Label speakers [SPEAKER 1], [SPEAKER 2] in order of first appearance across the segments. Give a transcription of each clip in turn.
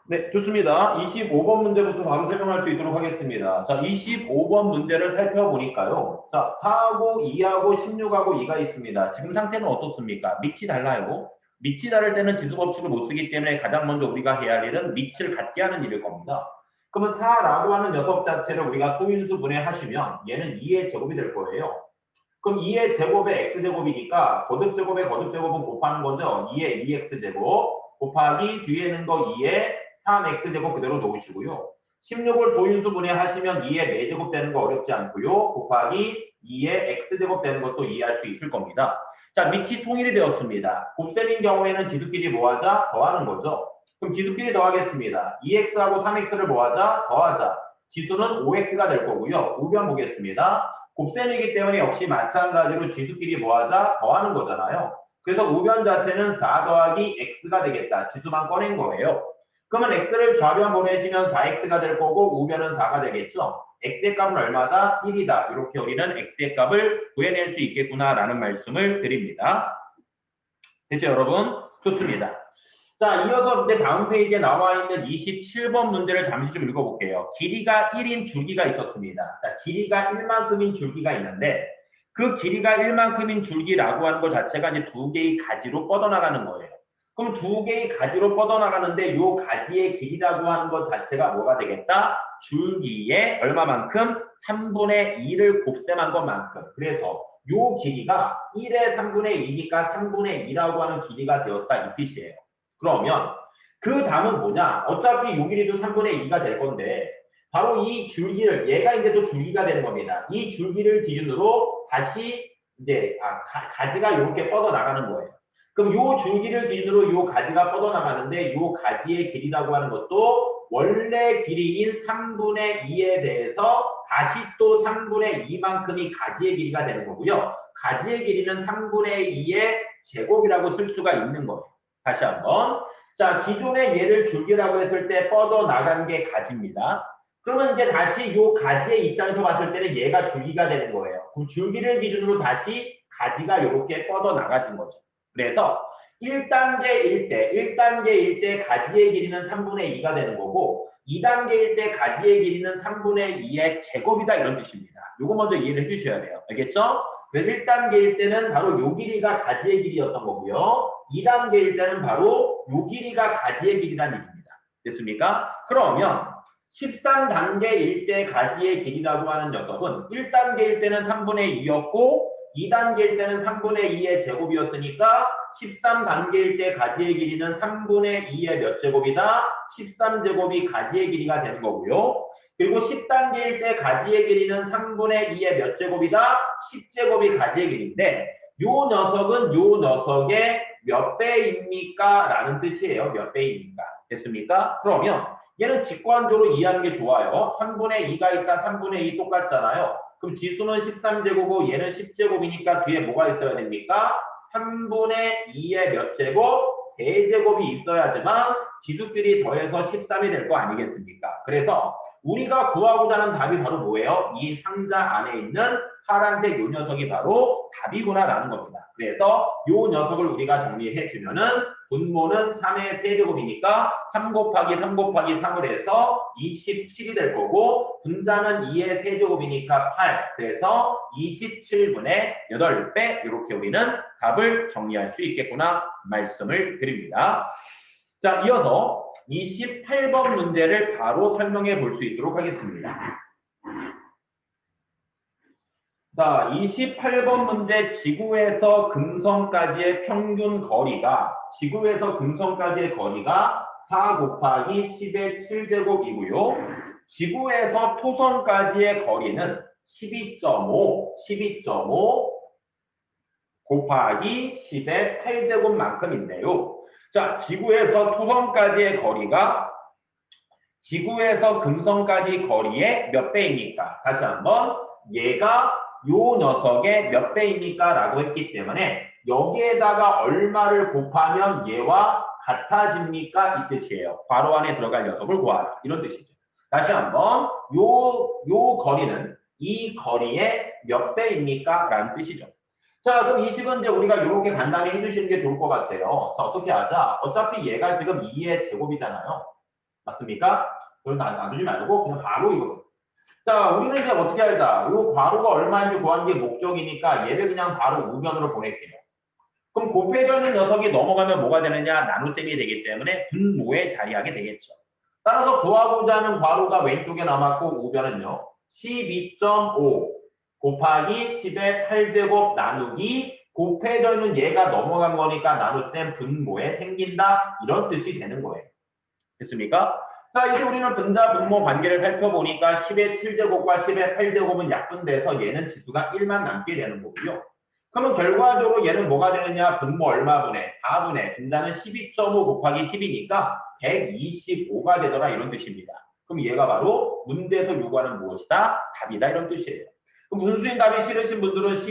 [SPEAKER 1] 네, 좋습니다. 25번 문제부터 바로 설명할 수 있도록 하겠습니다. 자, 25번 문제를 살펴보니까요. 자, 4하고 2하고 16하고 2가 있습니다. 지금 상태는 어떻습니까? 밑이 달라요. 밑이 다를 때는 지수법칙을 못 쓰기 때문에 가장 먼저 우리가 해야 할 일은 밑을 같게 하는 일일 겁니다. 그러면 4라고 하는 녀석 자체를 우리가 소인수 분해하시면 얘는 2의 제곱이 될 거예요. 그럼 2의 제곱에 x제곱이니까 거듭제곱에 거듭제곱은 곱하는 거죠. 2의 2x제곱 곱하기 뒤에 있는 거 2의 3x제곱 그대로 놓으시고요. 16을 도인수분해 하시면 2의 4제곱 되는 거 어렵지 않고요. 곱하기 2의 x제곱 되는 것도 이해할 수 있을 겁니다. 자, 밑이 통일이 되었습니다. 곱셈인 경우에는 지수끼리 뭐하자? 더하는 거죠. 그럼 지수끼리 더하겠습니다. 2x하고 3x를 뭐하자? 더하자. 지수는 5x가 될 거고요. 우변 보겠습니다. 곱셈이기 때문에 역시 마찬가지로 지수끼리 뭐하자? 더하는 거잖아요. 그래서 우변 자체는 4 더하기 x가 되겠다. 지수만 꺼낸 거예요. 그러면 x를 좌변 보내시면 4x가 될 거고 우변은 4가 되겠죠. x의 값은 얼마다? 1이다. 이렇게 우리는 x의 값을 구해낼 수 있겠구나라는 말씀을 드립니다. 됐죠, 여러분? 좋습니다. 자, 이어서 이제 다음 페이지에 나와 있는 27번 문제를 잠시 좀 읽어볼게요. 길이가 1인 줄기가 있었습니다. 자, 길이가 1만큼인 줄기가 있는데 그 길이가 1만큼인 줄기라고 하는 것 자체가 이제 두 개의 가지로 뻗어나가는 거예요. 그럼 두 개의 가지로 뻗어나가는데 이 가지의 길이라고 하는 것 자체가 뭐가 되겠다? 줄기의 얼마만큼? 3분의 2를 곱셈한 것만큼. 그래서 이 길이가 1의 3분의 2니까 3분의 2라고 하는 길이가 되었다 이 뜻이에요. 그러면 그 다음은 뭐냐? 어차피 요 길이도 3분의 2가 될 건데 바로 이 줄기를 얘가 이제 또 줄기가 되는 겁니다. 이 줄기를 기준으로 다시 이제 가지가 이렇게 뻗어 나가는 거예요. 그럼 요 줄기를 기준으로 요 가지가 뻗어 나가는데 요 가지의 길이라고 하는 것도 원래 길이인 3분의 2에 대해서 다시 또 3분의 2만큼이 가지의 길이가 되는 거고요. 가지의 길이는 3분의 2의 제곱이라고 쓸 수가 있는 거예요. 다시 한번. 자, 기존의 얘를 줄기라고 했을 때 뻗어 나간 게 가지입니다. 그러면 이제 다시 요 가지의 입장에서 봤을 때는 얘가 줄기가 되는 거예요. 그럼 줄기를 기준으로 다시 가지가 이렇게 뻗어 나가진 거죠. 그래서 1단계일 때 가지의 길이는 3분의 2가 되는 거고 2단계일 때 가지의 길이는 3분의 2의 제곱이다 이런 뜻입니다. 요거 먼저 이해를 해주셔야 돼요. 알겠죠? 그래서 1단계일 때는 바로 요 길이가 가지의 길이였던 거고요. 2단계일 때는 바로 요 길이가 가지의 길이라는 얘기입니다. 됐습니까? 그러면 13단계일 때 가지의 길이라고 하는 녀석은 1단계일 때는 3분의 2였고 2단계일 때는 3분의 2의 제곱이었으니까 13단계일 때 가지의 길이는 3분의 2의 몇 제곱이다? 13제곱이 가지의 길이가 되는 거고요. 그리고 10단계일 때 가지의 길이는 3분의 2의 몇 제곱이다? 10제곱이 가지의 길이인데 요 녀석은 요 녀석의 몇 배입니까? 라는 뜻이에요. 몇 배입니까? 됐습니까? 그러면 얘는 직관적으로 이해하는 게 좋아요. 3분의 2가 있다. 3분의 2 똑같잖아요. 그럼 지수는 13제곱이고 얘는 10제곱이니까 뒤에 뭐가 있어야 됩니까? 3분의 2의 몇 제곱? 대제곱이 있어야지만 지수끼리 더해서 13이 될 거 아니겠습니까? 그래서 우리가 구하고자 하는 답이 바로 뭐예요? 이 상자 안에 있는 파란색 요 녀석이 바로 답이구나라는 겁니다. 그래서 요 녀석을 우리가 정리해 주면은 분모는 3의 세제곱이니까 3 곱하기 3 곱하기 3을 해서 27이 될 거고 분자는 2의 세제곱이니까 8. 그래서 27분의 8배 이렇게 우리는 답을 정리할 수 있겠구나 말씀을 드립니다. 자, 이어서 28번 문제를 바로 설명해 볼 수 있도록 하겠습니다. 자, 28번 문제 지구에서 금성까지의 평균 거리가 4 곱하기 10의 7제곱이고요. 지구에서 토성까지의 거리는 12.5 곱하기 10의 8제곱만큼인데요. 자, 지구에서 토성까지의 거리가 지구에서 금성까지 거리의 몇 배입니까? 다시 한번 얘가 요 녀석의 몇 배입니까? 라고 했기 때문에 여기에다가 얼마를 곱하면 얘와 같아집니까? 이 뜻이에요. 괄호 안에 들어갈 녀석을 구하라. 이런 뜻이죠. 다시 한번 요 거리는 이 거리의 몇 배입니까? 라는 뜻이죠. 자, 그럼 이 식은 이제 우리가 이렇게 간단히 해주시는 게 좋을 것 같아요. 자, 어떻게 하자? 어차피 얘가 지금 2의 제곱이잖아요. 맞습니까? 그걸 놔두지 말고 그냥 바로 이거. 자, 우리는 이제 어떻게 할까? 이 괄호가 얼마인지 구하는 게 목적이니까 얘를 그냥 바로 우변으로 보낼게요. 그럼 곱해져 있는 녀석이 넘어가면 뭐가 되느냐? 나눗셈이 되기 때문에 분모에 자리하게 되겠죠. 따라서 구하고자 하는 괄호가 왼쪽에 남았고 우변은요. 12.5 곱하기 10의 8제곱 나누기 곱해져 있는 얘가 넘어간 거니까 나눗셈 분모에 생긴다. 이런 뜻이 되는 거예요. 됐습니까? 자, 이제 우리는 분자 분모 관계를 살펴보니까 10의 7제곱과 10의 8제곱은 약분돼서 얘는 지수가 1만 남게 되는 거고요. 그러면 결과적으로 얘는 뭐가 되느냐? 분모 얼마분의? 4분의 분자는 12.5 곱하기 10이니까 125가 되더라 이런 뜻입니다. 그럼 얘가 바로 문제에서 요구하는 무엇이다? 답이다 이런 뜻이에요. 그럼 분수인 답이 싫으신 분들은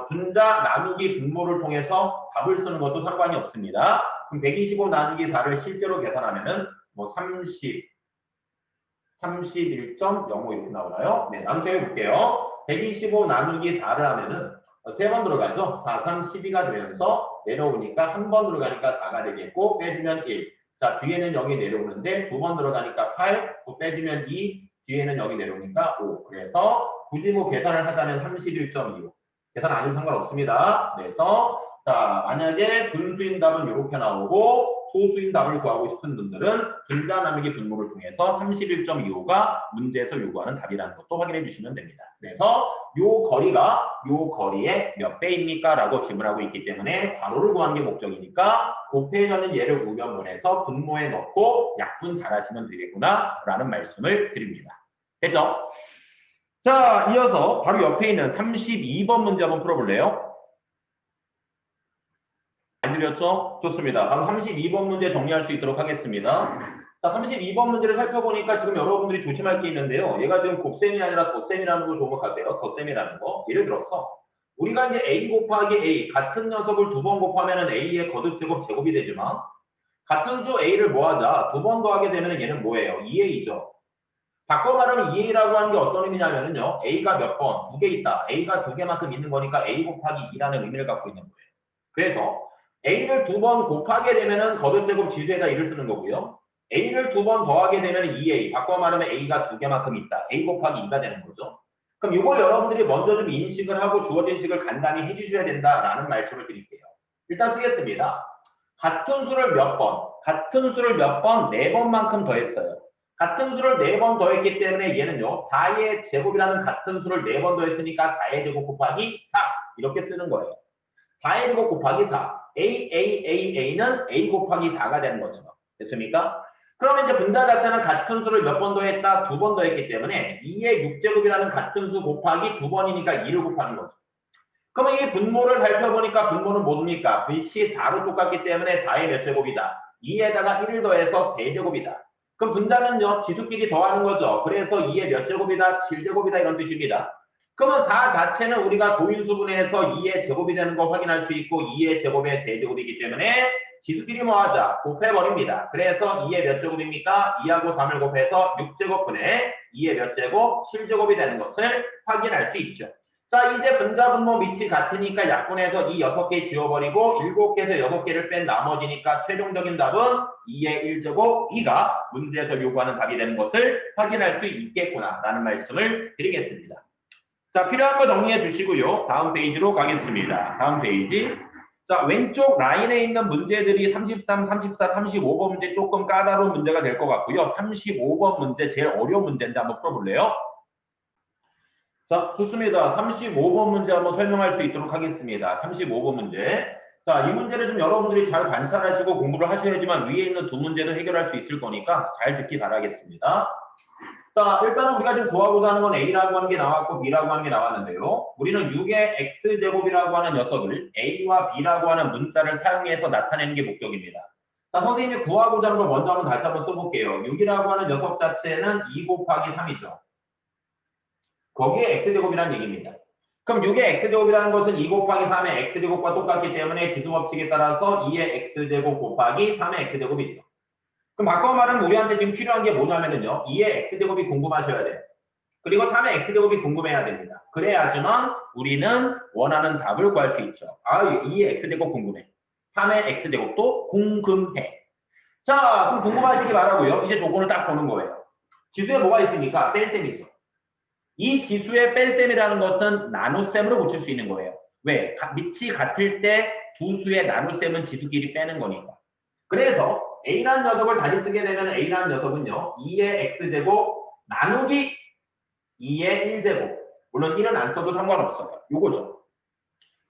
[SPEAKER 1] 분자 나누기 분모를 통해서 답을 쓰는 것도 상관이 없습니다. 그럼 125 나누기 4를 실제로 계산하면은 뭐 31.05 이렇게 나오나요? 네, 나눠서 해볼게요. 125 나누기 4를 하면은 3번 들어가죠. 4, 3, 12가 되면서 내려오니까 한 번 들어가니까 4가 되겠고 빼주면 1. 자, 뒤에는 0이 내려오는데 2번 들어가니까 8, 또 빼주면 2, 뒤에는 0이 내려오니까 5. 그래서 굳이 뭐 계산을 하자면 31.25. 계산 아니면 상관없습니다. 그래서 자, 만약에 분수인 답은 이렇게 나오고 소수인 답을 구하고 싶은 분들은 분자 나누기 분모를 통해서 31.25가 문제에서 요구하는 답이라는 것도 확인해 주시면 됩니다. 그래서 요 거리가 요 거리의 몇 배입니까? 라고 질문하고 있기 때문에 괄호를 구하는 게 목적이니까 곱해져는 얘를 우변분해서 분모에 넣고 약분 잘 하시면 되겠구나 라는 말씀을 드립니다. 됐죠? 자, 이어서 바로 옆에 있는 32번 문제 한번 풀어볼래요? 안 들렸죠? 좋습니다. 다음 32번 문제 정리할 수 있도록 하겠습니다. 자, 32번 문제를 살펴보니까 지금 여러분들이 조심할 게 있는데요. 얘가 지금 곱셈이 아니라 덧셈이라는 걸 조목하세요. 덧셈이라는 거. 예를 들어서 우리가 이제 A 곱하기 A 같은 녀석을 두 번 곱하면 A의 거듭제곱 제곱이 되지만 같은 수 A를 뭐하자 두 번 더하게 되면 얘는 뭐예요? 2A죠. 바꿔 말하면 2A라고 하는 게 어떤 의미냐면요. A가 몇 번? 2개 있다. A가 2개만큼 있는 거니까 A 곱하기 2라는 의미를 갖고 있는 거예요. 그래서 A를 두 번 곱하게 되면은 거듭제곱 지수에다 1을 쓰는 거고요. A를 두 번 더하게 되면 2A. 바꿔 말하면 A가 2개만큼 있다. A 곱하기 2가 되는 거죠. 그럼 이걸 여러분들이 먼저 좀 인식을 하고 주어진 식을 간단히 해주셔야 된다라는 말씀을 드릴게요. 일단 쓰겠습니다. 같은 수를 몇 번? 같은 수를 몇 번? 4번만큼 더했어요. 같은 수를 4번 더했기 때문에 얘는요. 4의 제곱이라는 같은 수를 4번 더했으니까 4의 제곱 곱하기 4 이렇게 쓰는 거예요. 4의 제곱 곱하기 4. A는 A 곱하기 4가 되는 거죠. 됐습니까? 그러면 이제 분자 자체는 같은 수를 몇 번 더했다? 2번 더했기 때문에 2의 6제곱이라는 같은 수 곱하기 2번이니까 2를 곱하는 거죠. 그러면 이 분모를 살펴보니까 분모는 뭡니까? 위치 4로 똑같기 때문에 4의 몇 제곱이다? 2에다가 1을 더해서 대제곱이다. 그럼 분자는요, 지수끼리 더하는 거죠. 그래서 2의 몇 제곱이다? 7제곱이다 이런 뜻입니다. 그러면 4 자체는 우리가 도인수분해서 2의 제곱이 되는 거 확인할 수 있고 2의 제곱의 대제곱이기 때문에 지수끼리 뭐하자? 곱해버립니다. 그래서 2의 몇 제곱입니까? 2하고 3을 곱해서 6제곱분의 2의 몇 제곱? 7제곱이 되는 것을 확인할 수 있죠. 자, 이제 분자 분모 밑이 같으니까 약분해서 이 6개 지워버리고 7개에서 6개를 뺀 나머지니까 최종적인 답은 2의 1제곱 2가 문제에서 요구하는 답이 되는 것을 확인할 수 있겠구나 라는 말씀을 드리겠습니다. 자, 필요한 거 정리해 주시고요. 다음 페이지로 가겠습니다. 다음 페이지. 자, 왼쪽 라인에 있는 문제들이 33, 34, 35번 문제 조금 까다로운 문제가 될 것 같고요. 35번 문제 제일 어려운 문제인데 한번 풀어볼래요? 자, 좋습니다. 35번 문제 한번 설명할 수 있도록 하겠습니다. 35번 문제. 자, 이 문제를 좀 여러분들이 잘 관찰하시고 공부를 하셔야지만 위에 있는 두 문제도 해결할 수 있을 거니까 잘 듣기 바라겠습니다. 자, 일단은 우리가 지금 구하고자 하는 건 A라고 하는 게 나왔고 B라고 하는 게 나왔는데요. 우리는 6의 X제곱이라고 하는 녀석을 A와 B라고 하는 문자를 사용해서 나타내는 게 목적입니다. 자, 선생님이 구하고자 하는 걸 먼저 한번 다시 한번 써볼게요. 6이라고 하는 녀석 자체는 2 곱하기 3이죠. 거기에 X제곱이라는 얘기입니다. 그럼 6의 X제곱이라는 것은 2 곱하기 3의 X제곱과 똑같기 때문에 지수법칙에 따라서 2의 X제곱 곱하기 3의 X제곱이죠. 그럼 바꿔 말하면 우리한테 지금 필요한 게 뭐냐면요. 2의 X제곱이 궁금하셔야 돼요. 그리고 3의 X제곱이 궁금해야 됩니다. 그래야지만 우리는 원하는 답을 구할 수 있죠. 아, 2의 X제곱 궁금해. 3의 X제곱도 궁금해. 자, 그럼 궁금하시기 바라고요. 이제 조건을 딱 보는 거예요. 지수에 뭐가 있습니까? 뺄셈이죠. 이 지수의 뺄셈이라는 것은 나눗셈으로 붙일 수 있는 거예요. 왜? 밑이 같을 때 두 수의 나눗셈은 지수끼리 빼는 거니까. 그래서 A라는 녀석을 다시 쓰게 되면 A라는 녀석은요. 2의 X제곱 나누기 2의 1제곱. 물론 1은 안 써도 상관없어요. 요거죠.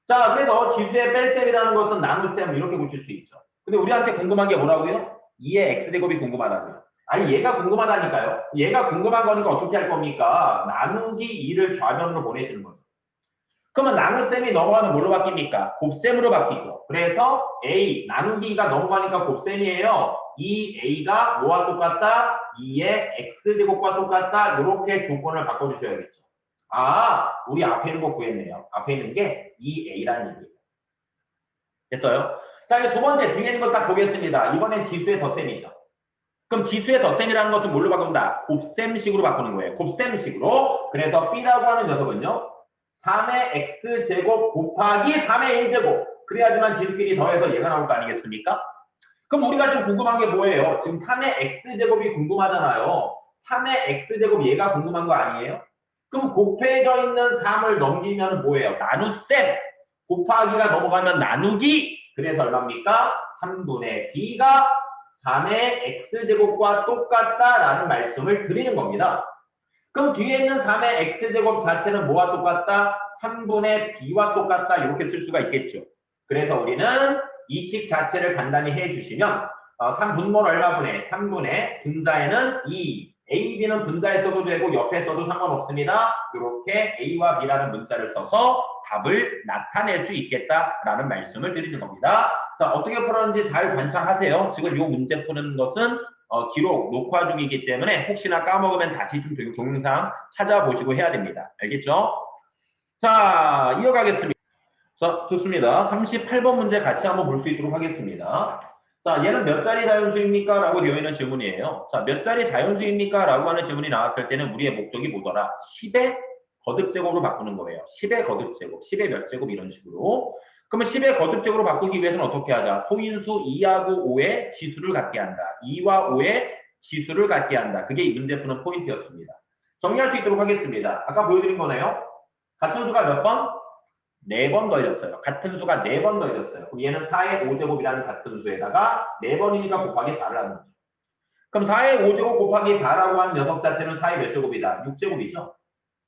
[SPEAKER 1] 자, 그래서 지수의 뺄셈이라는 것은 나눗셈 이렇게 붙일 수 있죠. 근데 우리한테 궁금한 게 뭐라고요? 2의 X제곱이 궁금하다고요. 아니, 얘가 궁금하다니까요. 얘가 궁금한 거니까 어떻게 할 겁니까? 나누기 2를 좌변으로 보내주는 거죠. 그러면 나눗셈이 넘어가면 뭘로 바뀝니까? 곱셈으로 바뀌죠. 그래서 A, 나누기 2가 넘어가니까 곱셈이에요. 이 A가 뭐와 똑같다? 2의 X제곱과 똑같다. 이렇게 조건을 바꿔주셔야겠죠. 아, 우리 앞에 있는 거 구했네요. 앞에 있는 게 2A라는 얘기예요. 됐어요? 자, 이제 두 번째 뒤에 있는 걸 딱 보겠습니다. 이번엔 지수의 덧셈이죠. 그럼 지수의 덧셈이라는 것은 뭘로 바꾼다? 곱셈식으로 바꾸는 거예요. 곱셈식으로. 그래서 B라고 하는 녀석은요. 3의 X제곱 곱하기 3의 1제곱. 그래야지만 지수끼리 더해서 얘가 나올 거 아니겠습니까? 그럼 우리가 좀 궁금한 게 뭐예요? 지금 3의 X제곱이 궁금하잖아요. 3의 X제곱 얘가 궁금한 거 아니에요? 그럼 곱해져 있는 3을 넘기면 뭐예요? 나눗셈. 곱하기가 넘어가면 나누기. 그래서 얼마입니까? 3분의 B가 3의 X제곱과 똑같다라는 말씀을 드리는 겁니다. 그럼 뒤에 있는 3의 X제곱 자체는 뭐와 똑같다? 3분의 B와 똑같다. 이렇게 쓸 수가 있겠죠. 그래서 우리는 이 식 자체를 간단히 해주시면 3분모 얼마분의? 3분의 분자에는 2. A, B는 분자에 써도 되고 옆에 써도 상관없습니다. 이렇게 A와 B라는 문자를 써서 답을 나타낼 수 있겠다라는 말씀을 드리는 겁니다. 자, 어떻게 풀었는지 잘 관찰하세요. 지금 이 문제 푸는 것은 기록, 녹화 중이기 때문에 혹시나 까먹으면 다시 좀 동영상 찾아보시고 해야 됩니다. 알겠죠? 자, 이어가겠습니다. 자, 좋습니다. 38번 문제 같이 한번 볼 수 있도록 하겠습니다. 자, 얘는 몇 자리 자연수입니까? 라고 되어 있는 질문이에요. 자, 몇 자리 자연수입니까? 라고 하는 질문이 나왔을 때는 우리의 목적이 뭐더라? 10의 거듭제곱으로 바꾸는 거예요. 10의 거듭제곱, 10의 몇 제곱 이런 식으로. 그러면 10의 거듭제곱으로 바꾸기 위해서는 어떻게 하자? 소인수 2하고 5의 지수를 갖게 한다. 2와 5의 지수를 갖게 한다. 그게 이 문제 푸는 포인트였습니다. 정리할 수 있도록 하겠습니다. 아까 보여드린 거네요. 같은 수가 몇 번? 4번 더해졌어요. 같은 수가 4번 더해졌어요. 그럼 얘는 4의 5제곱이라는 같은 수에다가 4번이니까 곱하기 4를 하는 거죠. 그럼 4의 5제곱 곱하기 4라고 하는 녀석 자체는 4의 몇 제곱이다? 6제곱이죠.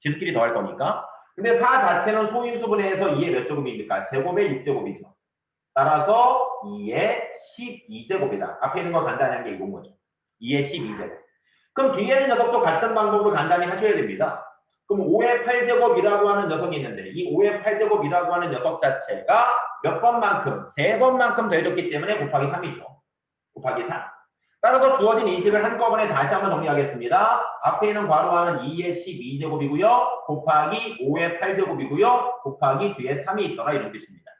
[SPEAKER 1] 지수끼리 더할 거니까. 근데 4 자체는 소인수분해 해서 2의 몇 제곱입니까? 제곱의 6제곱이죠. 따라서 2의 12제곱이다. 앞에 있는 거 간단히 한 게 이건 거죠. 2의 12제곱. 그럼 뒤에 있는 녀석도 같은 방법으로 간단히 하셔야 됩니다. 그럼 5의 8제곱이라고 하는 녀석이 있는데 이 5의 8제곱이라고 하는 녀석 자체가 몇 번만큼? 3번만큼 더해졌기 때문에 곱하기 3이죠. 곱하기 3. 따라서 주어진 인식을 한꺼번에 다시 한번 정리하겠습니다. 앞에 있는 괄호하는 2의 12제곱이고요. 곱하기 5의 8제곱이고요. 곱하기 뒤에 3이 있더라 이런 뜻입니다.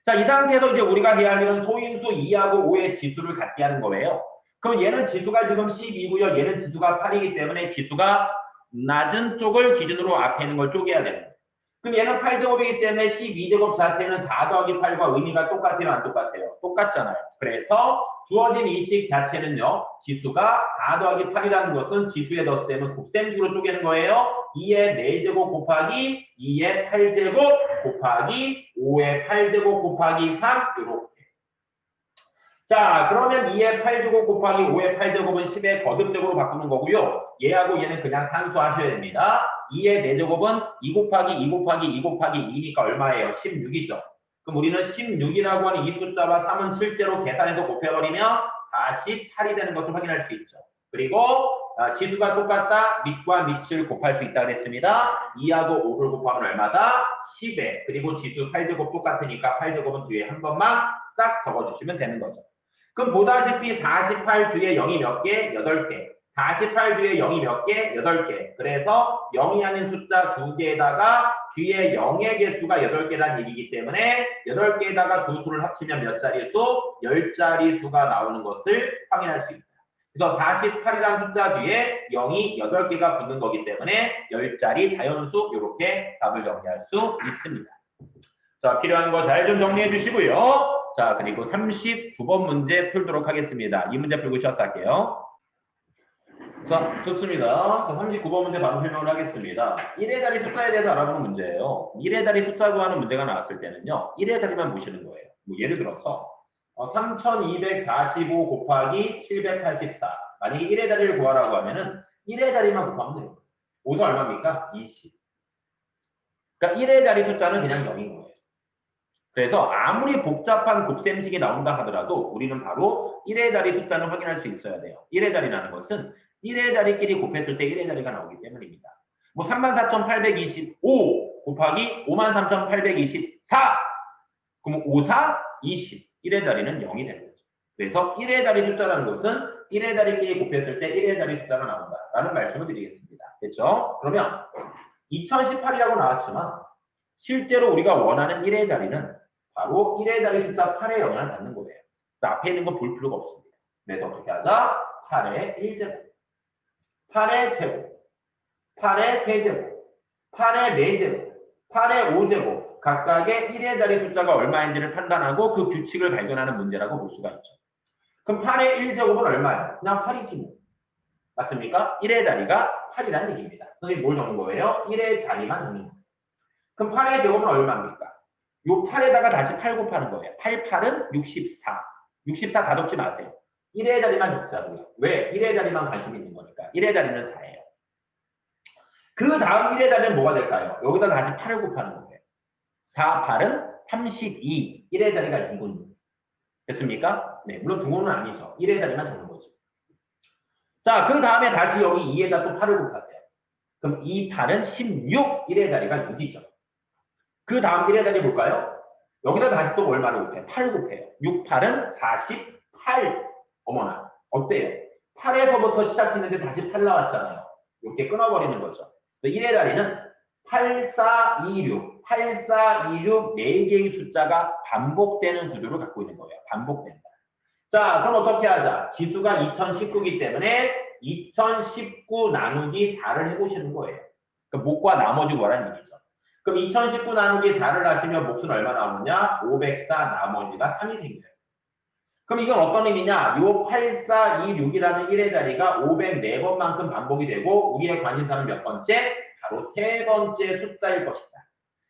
[SPEAKER 1] 자, 이 상태에서 이제 우리가 해야 할 일은 소인수 2하고 5의 지수를 갖게 하는 거예요. 그럼 얘는 지수가 지금 12고요. 얘는 지수가 8이기 때문에 지수가 낮은 쪽을 기준으로 앞에 있는 걸 쪼개야 되는 거예요. 그럼 얘는 8제곱이기 때문에 12제곱 자체는 4 더하기 8과 의미가 똑같아요? 안 똑같아요? 똑같잖아요. 그래서 주어진 이 식 자체는요. 지수가 4 더하기 8이라는 것은 지수의 덧셈은 곱셈식으로 쪼개는 거예요. 2의 4제곱 곱하기 2의 8제곱 곱하기 5의 8제곱 곱하기 3 이렇게. 자, 그러면 2의 8제곱 곱하기 5의 8제곱은 10의 거듭제곱으로 바꾸는 거고요. 얘하고 얘는 그냥 산수하셔야 됩니다. 2의 4제곱은 2 곱하기 2 곱하기 2 곱하기 2니까 얼마예요? 16이죠. 그럼 우리는 16이라고 하는 이 숫자와 3은 실제로 계산해서 곱해버리면 다시 8이 되는 것을 확인할 수 있죠. 그리고 지수가 똑같다. 밑과 밑을 곱할 수 있다고 했습니다. 2하고 5를 곱하면 얼마다? 10에. 그리고 지수 8제곱 똑같으니까 8제곱은 뒤에 한 번만 싹 적어주시면 되는 거죠. 그럼 보다시피 48 뒤에 0이 몇 개? 8개. 48 뒤에 0이 몇 개? 8개. 그래서 0이 아닌 숫자 2개에다가 뒤에 0의 개수가 8개라는 얘기이기 때문에 8개에다가 두 수를 합치면 몇 자리 수? 10자리 수가 나오는 것을 확인할 수 있어요. 그래서 48이라는 숫자 뒤에 0이 8개가 붙는 거기 때문에 10자리 자연수 이렇게 답을 정리할 수 있습니다. 자, 필요한 거 잘 좀 정리해 주시고요. 자, 그리고 39번 문제 풀도록 하겠습니다. 이 문제 풀고 쉬었다 할게요. 자, 좋습니다. 자, 39번 문제 바로 설명을 하겠습니다. 1의 자리 숫자에 대해서 알아보는 문제예요. 1의 자리 숫자 구하는 문제가 나왔을 때는요. 1의 자리만 보시는 거예요. 뭐 예를 들어서 3245 곱하기 784. 만약에 1의 자리를 구하라고 하면은 1의 자리만 곱하면 돼요. 5가 얼마입니까? 20. 그러니까 1의 자리 숫자는 그냥 0인 거예요. 그래서 아무리 복잡한 곱셈식이 나온다 하더라도 우리는 바로 1의 자리 숫자는 확인할 수 있어야 돼요. 1의 자리라는 것은 1의 자리끼리 곱했을 때 1의 자리가 나오기 때문입니다. 뭐 34,825 곱하기 53,824. 그럼 54, 20. 1의 자리는 0이 되는 거죠. 그래서 1의 자리 숫자라는 것은 1의 자리끼리 곱했을 때 1의 자리 숫자가 나온다라는 말씀을 드리겠습니다. 됐죠? 그러면 2018이라고 나왔지만 실제로 우리가 원하는 1의 자리는 바로 1의 자리 숫자 8의 영향을 받는 거예요. 앞에 있는 거 볼 필요가 없습니다. 그래서 어떻게 하자? 8의 1제곱, 8의 제곱, 8의 세제곱, 8의 4제곱, 8의 5제곱 각각의 1의 자리 숫자가 얼마인지를 판단하고 그 규칙을 발견하는 문제라고 볼 수가 있죠. 그럼 8의 1제곱은 얼마예요? 그냥 8이지 뭐. 맞습니까? 1의 자리가 8이라는 얘기입니다. 선생님 뭘 적는 거예요? 1의 자리만 적는 거예요. 그럼 8의 제곱은 얼마입니까? 요 8에다가 다시 8 곱하는 거예요. 8, 8은 64. 64 다 적지 마세요. 1의 자리만 적자고요. 왜? 1의 자리만 관심 있는 거니까. 1의 자리는 4예요. 그 다음 1의 자리는 뭐가 될까요? 여기다 다시 8을 곱하는 거예요. 4, 8은 32. 1의 자리가 2군요. 됐습니까? 네, 물론 등호는 아니죠. 1의 자리만 적는 거죠. 자, 그 다음에 다시 여기 2에다 또 8을 곱하세요. 그럼 2, 8은 16. 1의 자리가 6이죠. 그 다음 1의 자리 볼까요? 여기다 다시 또 얼마를 곱해요? 8 곱해요. 6, 8은 48. 어머나, 어때요? 8에서부터 시작했는데 다시 8 나왔잖아요. 이렇게 끊어버리는 거죠. 1의 자리는 8426, 8426 4개의 숫자가 반복되는 구조를 갖고 있는 거예요. 반복된다. 자, 그럼 어떻게 하자? 지수가 2019이기 때문에 2019 나누기 4를 해보시는 거예요. 그러니까 목과 나머지 거라는 얘기죠. 그럼 2019 나누기 4를 하시면 몫은 얼마 나오느냐? 504 나머지가 3이 생겨요. 그럼 이건 어떤 의미냐? 요 8426이라는 1의 자리가 504번만큼 반복이 되고 우리의 관심사는 몇 번째? 바로 세 번째 숫자일 것이다.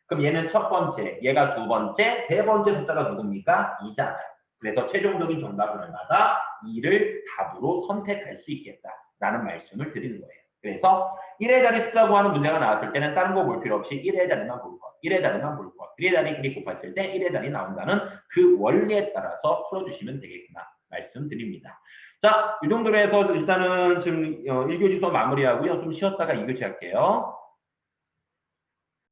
[SPEAKER 1] 그럼 얘는 첫 번째, 얘가 두 번째, 세 번째 숫자가 누굽니까? 2잖아요. 그래서 최종적인 정답은 얼마다? 2를 답으로 선택할 수 있겠다라는 말씀을 드리는 거예요. 그래서 1의 자리 숫자 구하는 문제가 나왔을 때는 다른 거 볼 필요 없이 1의 자리만 볼 것, 1의 자리만 볼 것, 1의 자리끼리 곱했을 때 1의 자리 나온다는 그 원리에 따라서 풀어주시면 되겠구나 말씀드립니다. 자, 이 정도로 해서 일단은 지금 1교시 수업 마무리하고요. 좀 쉬었다가 2교시 할게요.